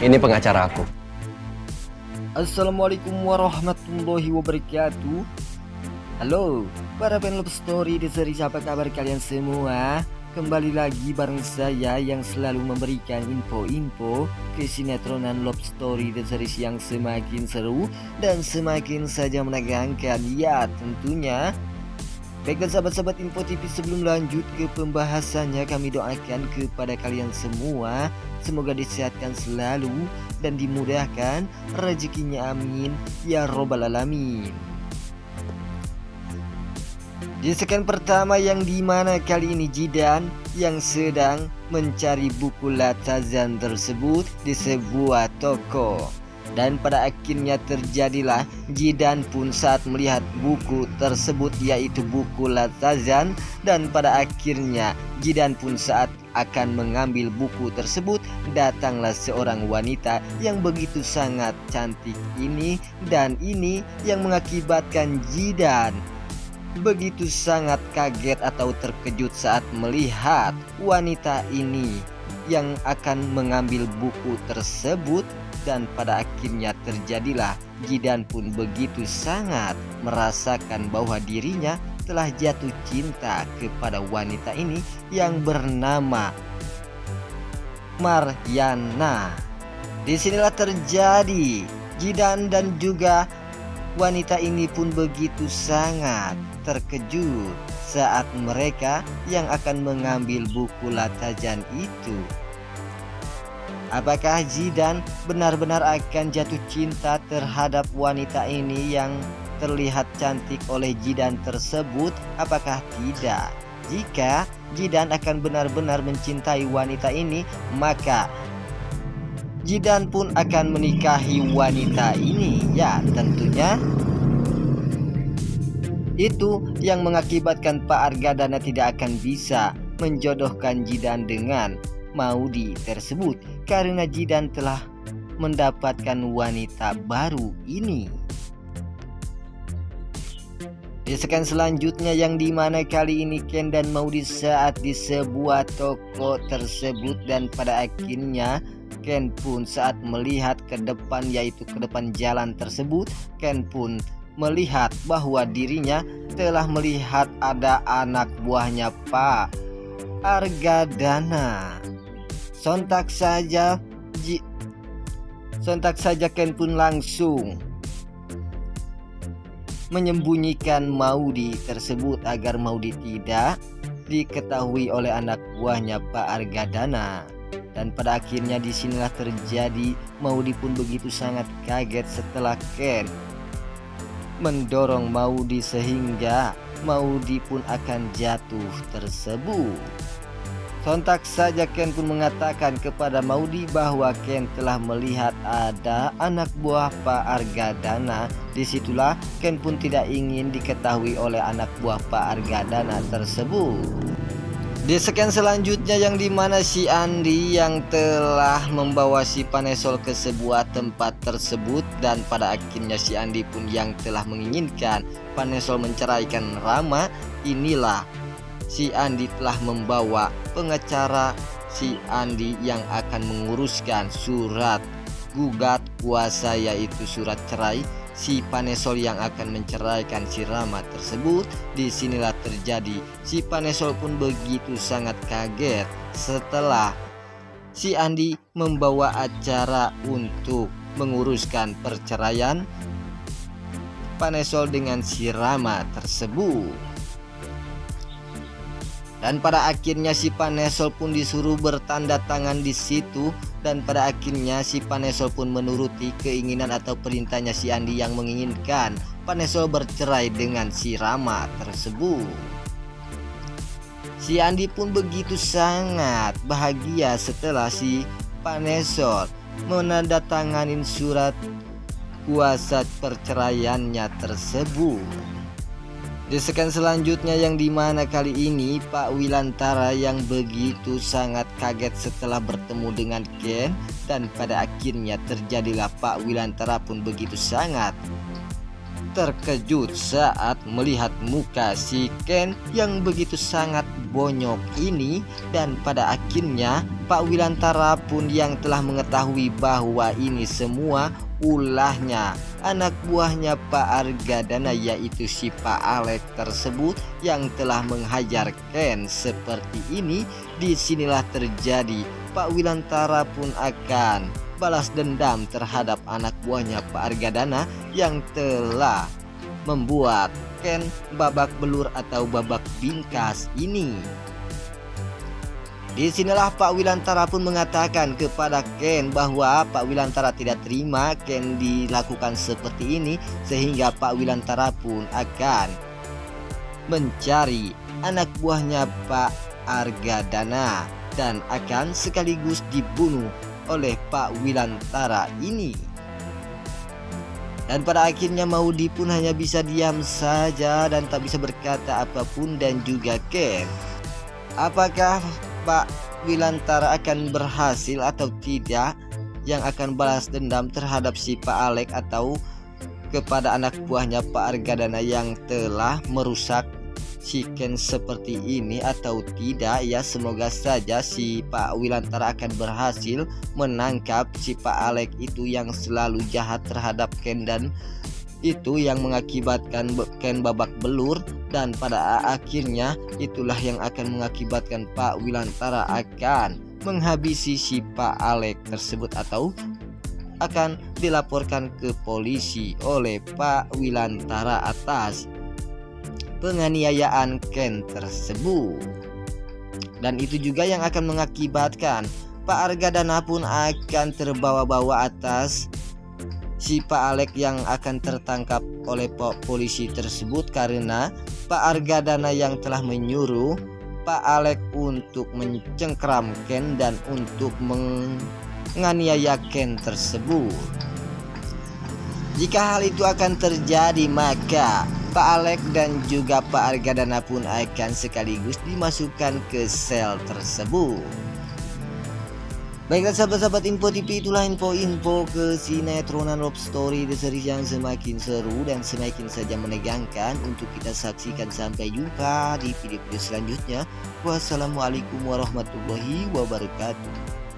Ini pengacara aku. Assalamualaikum warahmatullahi wabarakatuh. Halo para fan love story The Series, apa kabar kalian semua? Kembali lagi bareng saya yang selalu memberikan info-info kesinetроnan love story The Series yang semakin seru dan semakin saja menegangkan, ya tentunya. Baiklah sahabat-sahabat Info TV, sebelum lanjut ke pembahasannya, kami doakan kepada kalian semua semoga disehatkan selalu dan dimudahkan rezekinya, amin ya robbal alamin. Di sekian pertama yang dimana kali ini Jidan yang sedang mencari buku Latazan tersebut di sebuah toko. Dan pada akhirnya terjadilah Jidan pun saat melihat buku tersebut, yaitu buku Latazan. Dan pada akhirnya Jidan pun saat akan mengambil buku tersebut, datanglah seorang wanita yang begitu sangat cantik ini. Dan ini yang mengakibatkan Jidan begitu sangat kaget atau terkejut saat melihat wanita ini yang akan mengambil buku tersebut. Dan pada akhirnya terjadilah Jidan pun begitu sangat merasakan bahwa dirinya telah jatuh cinta kepada wanita ini yang bernama Maryana. Disinilah terjadi Jidan dan juga wanita ini pun begitu sangat terkejut saat mereka yang akan mengambil buku Latazan itu. Apakah Jidan benar-benar akan jatuh cinta terhadap wanita ini yang terlihat cantik oleh Jidan tersebut? Apakah tidak? Jika Jidan akan benar-benar mencintai wanita ini, maka Jidan pun akan menikahi wanita ini. Ya, tentunya itu yang mengakibatkan Pak Argadana tidak akan bisa menjodohkan Jidan dengan Maudy tersebut, karena Jidan telah mendapatkan wanita baru ini. Di sekian selanjutnya yang dimana kali ini Ken dan Maudy saat di sebuah toko tersebut. Dan pada akhirnya Ken pun saat melihat ke depan, yaitu ke depan jalan tersebut, Ken pun melihat bahwa dirinya telah melihat ada anak buahnya Pak Argadana. Sontak saja Ken pun langsung menyembunyikan Maudy tersebut agar Maudy tidak diketahui oleh anak buahnya Pak Argadana. Dan pada akhirnya disinilah terjadi Maudy pun begitu sangat kaget setelah Ken mendorong Maudy sehingga Maudy pun akan jatuh tersebut. Sontak saja Ken pun mengatakan kepada Maudy bahwa Ken telah melihat ada anak buah Pak Argadana. Disitulah Ken pun tidak ingin diketahui oleh anak buah Pak Argadana tersebut. Di sekian selanjutnya yang dimana si Andi yang telah membawa si Panesol ke sebuah tempat tersebut. Dan pada akhirnya si Andi pun yang telah menginginkan Panesol menceraikan Rama. Inilah si Andi telah membawa pengacara si Andi yang akan menguruskan surat gugat kuasa, yaitu surat cerai si Panesol yang akan menceraikan si Rama tersebut. Disinilah terjadi si Panesol pun begitu sangat kaget setelah si Andi membawa acara untuk menguruskan perceraian Panesol dengan si Rama tersebut. Dan pada akhirnya si Panesol pun disuruh bertanda tangan di situ. Dan pada akhirnya si Panesol pun menuruti keinginan atau perintahnya si Andi yang menginginkan Panesol bercerai dengan si Rama tersebut. Si Andi pun begitu sangat bahagia setelah si Panesol menandatanganin surat kuasa perceraiannya tersebut. Di sekian selanjutnya yang dimana kali ini Pak Wilantara yang begitu sangat kaget setelah bertemu dengan Ken. Dan pada akhirnya terjadilah Pak Wilantara pun begitu sangat terkejut saat melihat muka si Ken yang begitu sangat bonyok ini, dan pada akhirnya Pak Wilantara pun yang telah mengetahui bahwa ini semua ulahnya anak buahnya Pak Argadana, yaitu si Pak Alex tersebut yang telah menghajar Ken seperti ini. Disinilah terjadi Pak Wilantara pun akan balas dendam terhadap anak buahnya Pak Argadana yang telah membuat Ken babak belur atau babak bingkas ini. Disinilah Pak Wilantara pun mengatakan kepada Ken bahwa Pak Wilantara tidak terima Ken dilakukan seperti ini, sehingga Pak Wilantara pun akan mencari anak buahnya Pak Argadana dan akan sekaligus dibunuh oleh Pak Wilantara ini. Dan pada akhirnya Maudy pun hanya bisa diam saja dan tak bisa berkata apapun, dan juga Ken. Apakah Pak Wilantara akan berhasil atau tidak yang akan balas dendam terhadap si Pak Alex atau kepada anak buahnya Pak Argadana yang telah merusak si Ken seperti ini atau tidak ya? Semoga saja si Pak Wilantara akan berhasil menangkap si Pak Alex itu yang selalu jahat terhadap Ken, dan itu yang mengakibatkan Ken babak belur, dan pada akhirnya itulah yang akan mengakibatkan Pak Wilantara akan menghabisi si Pak Alex tersebut atau akan dilaporkan ke polisi oleh Pak Wilantara atas penganiayaan Ken tersebut. Dan itu juga yang akan mengakibatkan Pak Argadana pun akan terbawa-bawa atas si Pak Alex yang akan tertangkap oleh polisi tersebut, karena Pak Argadana yang telah menyuruh Pak Alex untuk mencengkram Ken dan untuk menganiaya Ken tersebut. Jika hal itu akan terjadi, maka Pak Alex dan juga Pak Argadana pun akan sekaligus dimasukkan ke sel tersebut. Baiklah sahabat-sahabat Info TV, itulah info-info kesinetron Love Story The Series yang semakin seru dan semakin saja menegangkan untuk kita saksikan. Sampai jumpa di video-video selanjutnya. Wassalamualaikum warahmatullahi wabarakatuh.